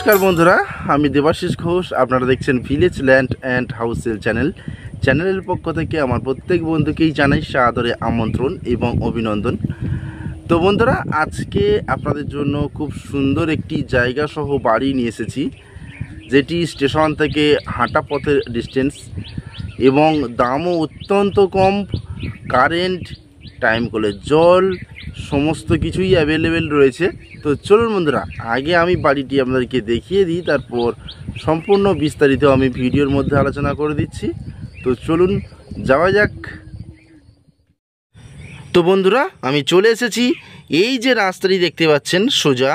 নমস্কার বন্ধুরা, আমি দেবাশিস ঘোষ। আপনারা দেখছেন village land and house sale চ্যানেলের পক্ষ থেকে আমার প্রত্যেক বন্ধুকেই জানাই সাদরে আমন্ত্রণ এবং অভিনন্দন। তো বন্ধুরা, আজকে আপনাদের জন্য খুব সুন্দর একটি জায়গা সহ বাড়ি নিয়ে এসেছি, যেটি স্টেশন থেকে হাঁটা পথের ডিস্টেন্স এবং দামও অত্যন্ত কম। কারেন্ট, টাইম কলের জল সমস্ত কিছুই অ্যাভেলেবেল রয়েছে। তো চলুন বন্ধুরা, আগে আমি বাড়িটি আপনাদেরকে দেখিয়ে দিই, তারপর সম্পূর্ণ বিস্তারিত আমি ভিডিওর মধ্যে আলোচনা করে দিচ্ছি। তো চলুন যাওয়া যাক। তো বন্ধুরা, আমি চলে এসেছি। এই যে রাস্তাটি দেখতে পাচ্ছেন সোজা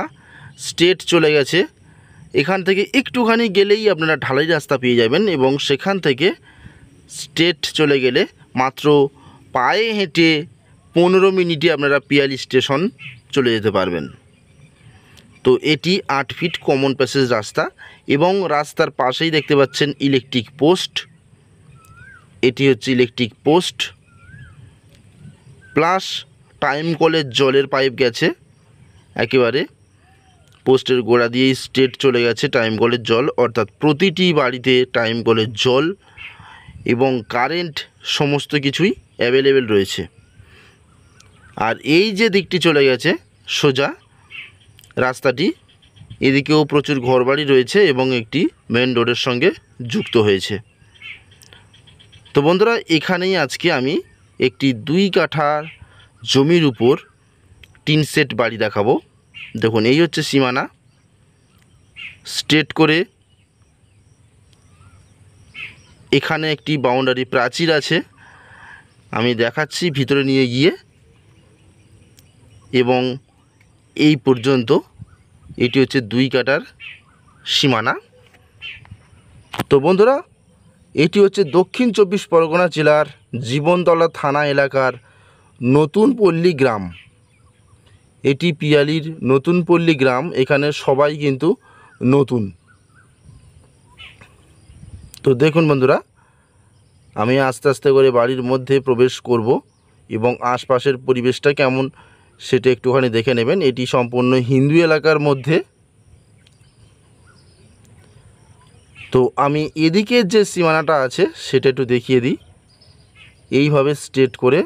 স্ট্রেট চলে গেছে, এখান থেকে একটুখানি গেলেই আপনারা ঢালাই রাস্তা পেয়ে যাবেন এবং সেখান থেকে স্ট্রেট চলে গেলে মাত্র পায়ে হেঁটে 15 মিনিটে আপনারা পিয়ালি স্টেশন চলে যেতে পারবেন। তো এটি 8 ফিট কমন প্যাসেজ রাস্তা এবং রাস্তার পাশেই দেখতে পাচ্ছেন ইলেকট্রিক পোস্ট। এটি হচ্ছে ইলেকট্রিক পোস্ট, প্লাস টাইম কলের জলের পাইপ গেছে একেবারে পোস্টের গোড়া দিয়েই স্ট্রেট চলে গেছে টাইম কলের জল, অর্থাৎ প্রতিটি বাড়িতে টাইম কলের জল এবং কারেন্ট সমস্ত কিছুই অ্যাভেলেবেল রয়েছে। আর এই যে দিকটি চলে গেছে সোজা রাস্তাটি, এদিকেও প্রচুর ঘরবাড়ি রয়েছে এবং একটি মেন রোডের সঙ্গে যুক্ত হয়েছে। তো বন্ধুরা, এখানেই আজকে আমি একটি 2 কাঠার জমির উপর 3 সেট বাড়ি দেখাবো। দেখুন, এই হচ্ছে সীমানা, স্ট্রেট করে এখানে একটি বাউন্ডারি প্রাচীর আছে, আমি দেখাচ্ছি ভিতরে নিয়ে গিয়ে। এবং এই পর্যন্ত এটি হচ্ছে 2 কাঠার সীমানা। তো বন্ধুরা, এটি হচ্ছে দক্ষিণ 24 পরগনা জেলার জীবনতলা থানা এলাকার নতুন পল্লী গ্রাম। এটি পিয়ালির নতুন পল্লী গ্রাম, এখানে সবাই কিন্তু নতুন। তো দেখুন বন্ধুরা, আমি আস্তে আস্তে করে বাড়ির মধ্যে প্রবেশ করব এবং আশপাশের পরিবেশটা কেমন সেটা একটুখানি দেখে নেবেন। এটি সম্পূর্ণ হিন্দু এলাকার মধ্যে। তো আমি এদিকের যে সীমানাটা আছে সেটা একটু দেখিয়ে দিই। এইভাবে স্ট্রেট করে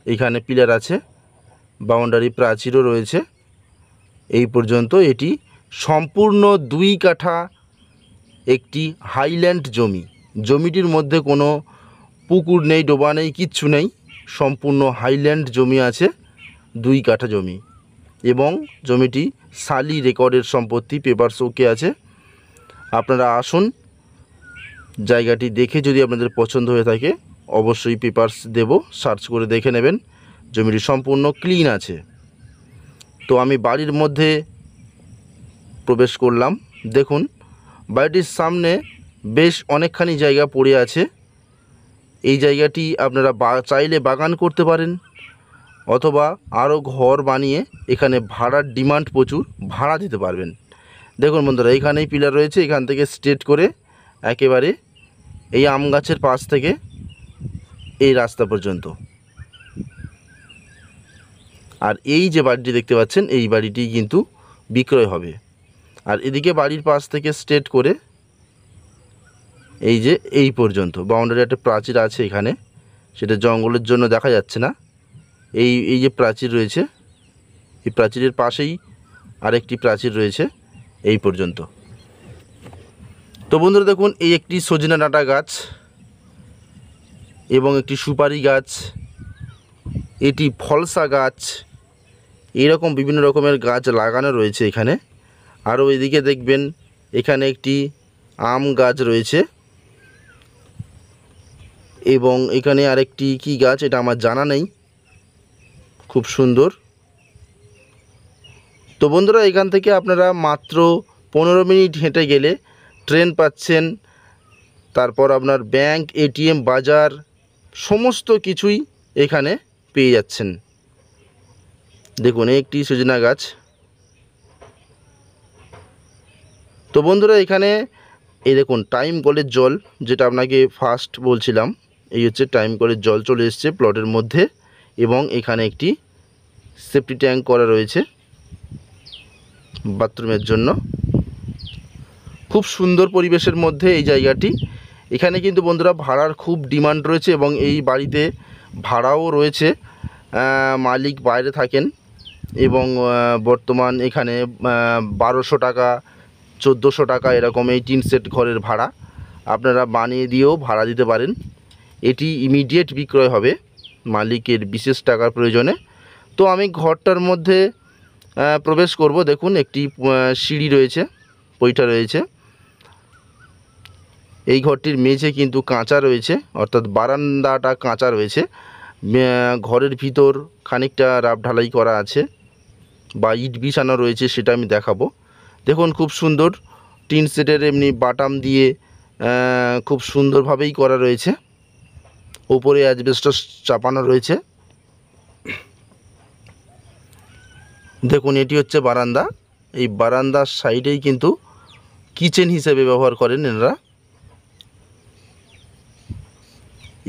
এখানে পিলার আছে, বাউন্ডারি প্রাচীরও রয়েছে। এই পর্যন্ত এটি সম্পূর্ণ 2 কাঠা একটি হাইল্যান্ড জমি। জমিটির মধ্যে কোনো পুকুর নেই, ডোবা নেই, কিচ্ছু নেই, সম্পূর্ণ হাইল্যান্ড জমি আছে, 2 কাঠা জমি। এবং জমিটি সালি রেকর্ডের সম্পত্তি, পেপারস ওকে আছে। আপনারা আসুন, জায়গাটি দেখে যদি আপনাদের পছন্দ হয়ে থাকে অবশ্যই পেপারস দেব, সার্চ করে দেখে নেবেন। জমিটি সম্পূর্ণ ক্লিন আছে। তো আমি বাড়ির মধ্যে প্রবেশ করলাম। দেখুন, বাড়িটির সামনে বেশ অনেকখানি জায়গা পড়ে আছে। এই জায়গাটি আপনারা চাইলে বাগান করতে পারেন, অথবা আরও ঘর বানিয়ে এখানে ভাড়ার ডিমান্ড প্রচুর, ভাড়া দিতে পারবেন। দেখুন বন্ধুরা, এখানেই পিলার রয়েছে, এখান থেকে স্ট্রেট করে একেবারে এই আম গাছের পাশ থেকে এই রাস্তা পর্যন্ত। আর এই যে বাড়িটি দেখতে পাচ্ছেন, এই বাড়িটি কিন্তু বিক্রয় হবে। আর এদিকে বাড়ির পাশ থেকে স্ট্রেট করে এই যে এই পর্যন্ত বাউন্ডারি একটা প্রাচীর আছে এখানে, সেটা জঙ্গলের জন্য দেখা যাচ্ছে না। এই যে প্রাচীর রয়েছে, এই প্রাচীরের পাশেই আরেকটি প্রাচীর রয়েছে এই পর্যন্ত। তো বন্ধুরা দেখুন, এই একটি সজনা ডাঁটা গাছ এবং একটি সুপারি গাছ, এটি ফলসা গাছ, এরকম বিভিন্ন রকমের গাছ লাগানো রয়েছে এখানে। আরও এদিকে দেখবেন এখানে একটি আম গাছ রয়েছে এবং এখানে আরেকটি কি গাছ এটা আমার জানা নেই, খুব সুন্দর। তো বন্ধুরা, এখান থেকে আপনারা মাত্র 15 মিনিট হেঁটে গেলে ট্রেন পাচ্ছেন, তারপর আপনার ব্যাংক, এটিএম, বাজার সমস্ত কিছুই এখানে পেয়ে যাচ্ছেন। দেখুন, একটি সজনা গাছ। তো বন্ধুরা, এখানে এই দেখুন টাইম কলের জল, যেটা আপনাকে ফার্স্ট বলছিলাম, এই হচ্ছে টাইম কলের জল চলে এসছে প্লটের মধ্যে। এবং এখানে একটি সেফটি ট্যাঙ্ক করা রয়েছে বাথরুমের জন্য। খুব সুন্দর পরিবেশের মধ্যে এই জায়গাটি। এখানে কিন্তু বন্ধুরা ভাড়ার খুব ডিমান্ড রয়েছে এবং এই বাড়িতে ভাড়াও রয়েছে। মালিক বাইরে থাকেন এবং বর্তমান এখানে 1200 টাকা 1400 টাকা এরকম এই টিন সেট ঘরের ভাড়া। আপনারা বানিয়ে দিয়েও ভাড়া দিতে পারেন। এটি ইমিডিয়েট বিক্রয় হবে মালিকের বিশেষ টাকার প্রয়োজনে। তো আমি ঘরটার মধ্যে প্রবেশ করব। দেখুন একটি সিঁড়ি রয়েছে, পৈঠা রয়েছে। এই ঘরটির মেঝে কিন্তু কাঁচা রয়েছে, অর্থাৎ বারান্দাটা কাঁচা রয়েছে। ঘরের ভিতর খানিকটা রাব ঢালাই করা আছে বা ইট বিছানো রয়েছে, সেটা আমি দেখাবো। দেখুন খুব সুন্দর টিন সেটের এমনি বাটাম দিয়ে খুব সুন্দরভাবেই করা রয়েছে। উপরে অ্যাজবেস্টস চাপানো রয়েছে। দেখুন এটি হচ্ছে বারান্দা। এই বারান্দার সাইডেই কিন্তু কিচেন হিসেবে ব্যবহার করেন এনারা।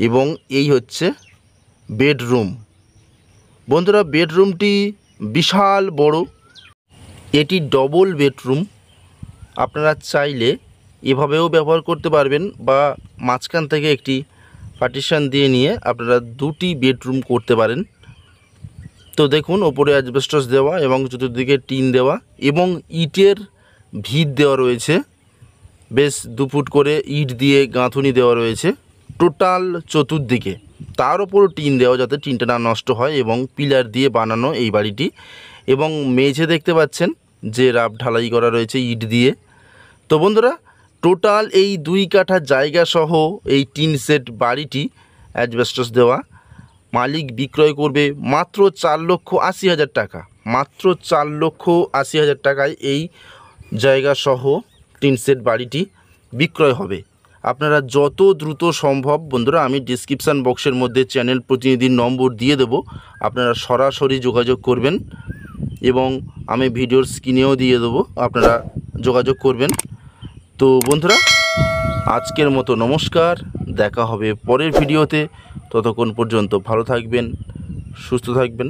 এবং এই হচ্ছে বেডরুম। বন্ধুরা বেডরুমটি বিশাল বড়। এটি ডবল বেডরুম। আপনারা চাইলে এভাবেও ব্যবহার করতে পারবেন বা মাঝখান থেকে একটি পার্টিশন দিয়ে নিয়ে আপনারা দুটি বেডরুম করতে পারেন। তো দেখুন ওপরে অ্যাজবেস্টস দেওয়া এবং চতুর্দিকে টিন দেওয়া এবং ইটের ভিত দেওয়া রয়েছে। বেশ 2 ফুট করে ইট দিয়ে গাঁথুনি দেওয়া রয়েছে টোটাল চতুর্দিকে। তার ওপরও টিন দেওয়া যাতে টিনটা না নষ্ট হয় এবং পিলার দিয়ে বানানো এই বাড়িটি। এবং মেঝে দেখতে পাচ্ছেন যে রাব ঢালাই করা রয়েছে ইট দিয়ে। তো বন্ধুরা টোটাল এই 2 কাঠা জায়গা সহ এই টিন সেট বাড়িটি অ্যাজবেস্টস দেওয়া মালিক বিক্রয় করবে মাত্র 4,80,000 টাকা। মাত্র 4,80,000 টাকায় এই জায়গা সহ টিন সেট বাড়িটি বিক্রয় হবে। আপনারা যত দ্রুত সম্ভব বন্ধুরা, আমি ডিসক্রিপশান বক্সের মধ্যে চ্যানেল প্রতিনিধির নম্বর দিয়ে দেব, আপনারা সরাসরি যোগাযোগ করবেন এবং আমি ভিডিওর স্ক্রিনেও দিয়ে দেবো, আপনারা যোগাযোগ করবেন। তো বন্ধুরা আজকের মতো নমস্কার, দেখা হবে পরের ভিডিওতে। ততক্ষণ পর্যন্ত ভালো থাকবেন, সুস্থ থাকবেন।